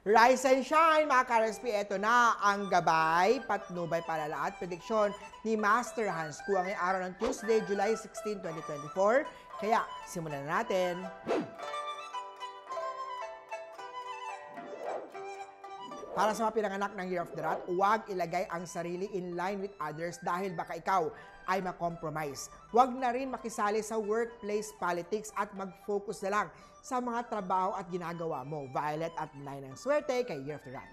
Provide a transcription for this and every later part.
Rise and shine, mga ka-RSP. Ito na ang gabay, patnubay, palala at prediksyon ni Master Hans Kua ngayong araw ng Tuesday, July 16, 2024. Kaya, simulan na natin. Para sa mga pinanganak ng Year of the Rat, huwag ilagay ang sarili in line with others dahil baka ikaw ay makompromise. Huwag na rin makisali sa workplace politics at mag-focus na lang sa mga trabaho at ginagawa mo. Violet at 9 ng swerte kay Year of the Rat.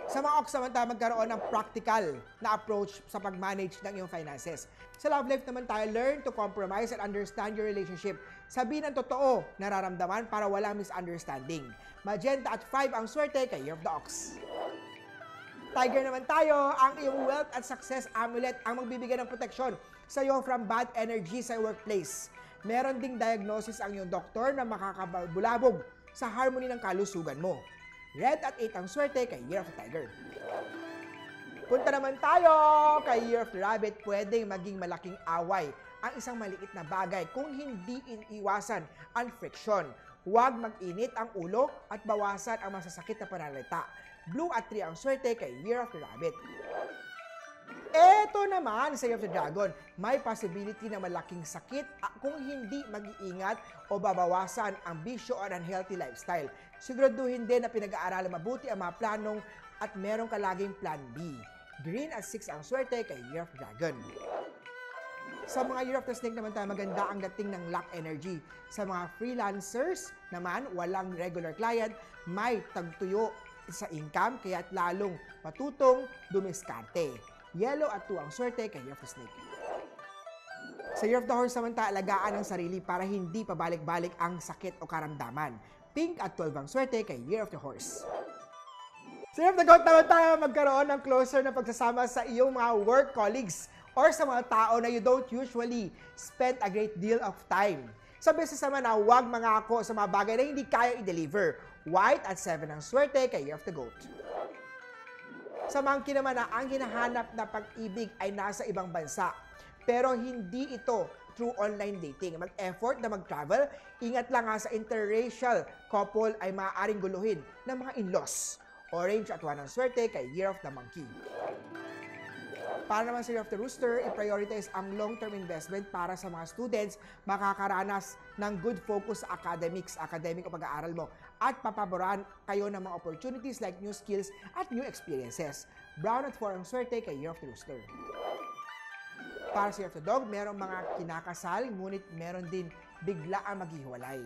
Sa mga Ox, samantala magkaroon ng practical na approach sa pag-manage ng iyong finances. Sa love life naman tayo, learn to compromise and understand your relationship. Sabihin ang totoo, nararamdaman para walang misunderstanding. Magenta at 5 ang swerte kay Year of the Ox. Tiger naman tayo, ang iyong wealth at success amulet ang magbibigay ng proteksyon sa iyo from bad energy sa workplace. Meron ding diagnosis ang iyong doktor na makakabulabog sa harmony ng kalusugan mo. Red at 8 ang swerte kay Year of the Tiger. Punta naman tayo kay Year of the Rabbit. Pwedeng maging malaking away ang isang maliit na bagay kung hindi iniiwasan ang friction. Huwag mag-init ang ulo at bawasan ang masasakit na pananalita. Blue at 3 ang swerte kay Year of the Rabbit. Eto naman sa Year of the Dragon, may possibility na malaking sakit kung hindi mag-iingat o babawasan ang bisyo o unhealthy lifestyle. Siguraduhin din na pinag-aaralan mabuti ang mga planong at meron ka laging plan B. Green at 6 ang swerte kay Year of the Dragon. Sa mga Year of the Snake naman tayo, maganda ang dating ng luck energy. Sa mga freelancers naman, walang regular client, may tagtuyo sa income, kaya't lalong matutong dumiskarte. Yellow at 2 ang swerte kay Year of the Snake. Sa Year of the Horse naman tayo, alagaan ang sarili para hindi pabalik-balik ang sakit o karamdaman. Pink at 12 ang swerte kay Year of the Horse. Sa Year of the Goat naman tayo, magkaroon ng closer na pagsasama sa iyong mga work colleagues or sa mga tao na you don't usually spend a great deal of time. Sa business naman na huwag mangako sa mga bagay na hindi kaya i-deliver. White at 7 ang swerte kay Year of the Goat. Sa monkey naman na ang hinahanap na pag-ibig ay nasa ibang bansa. Pero hindi ito through online dating. Mag-effort na mag-travel, ingat lang nga sa interracial couple ay maaaring guluhin ng mga in-laws. Orange at 1 ang swerte kay Year of the Monkey. Para naman sa Year of the Rooster, i-prioritize ang long-term investment para sa mga students makakaranas ng good focus sa academic o pag-aaral mo at papaboran kayo ng mga opportunities like new skills at new experiences. Brown at 4 ang swerte kay Year of the Rooster. Para sa Year of the Dog, merong mga kinakasal, ngunit meron din bigla ang maghihiwalay.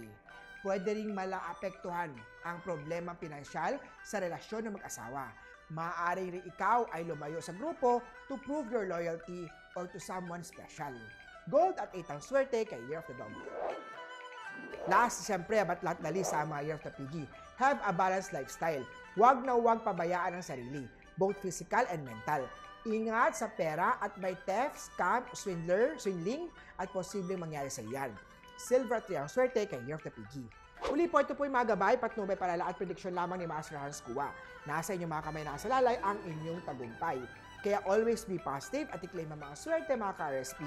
Pwede ring malaapektuhan ang problemang pinansyal sa relasyon ng mag-asawa. Maaari rin ikaw ay lumayo sa grupo to prove your loyalty or to someone special. Gold at 8 ang swerte kay Year of the Dog. Last, siyempre, but not the least sa mga Year of the Piggy, have a balanced lifestyle. Huwag na huwag pabayaan ang sarili, both physical and mental. Ingat sa pera at may theft, scam, swindling, at posibleng mangyari sa iyan. Silver at 3 ang swerte kay Year of the Piggy. Uli po, ito po yung mga gabay, patnubay, palala at prediksyon lamang ni Master Hans Kua. Nasa inyong mga kamay, nasa lalay ang inyong tagumpay. Kaya always be positive at i-claim ang mga swerte, mga ka-RSP.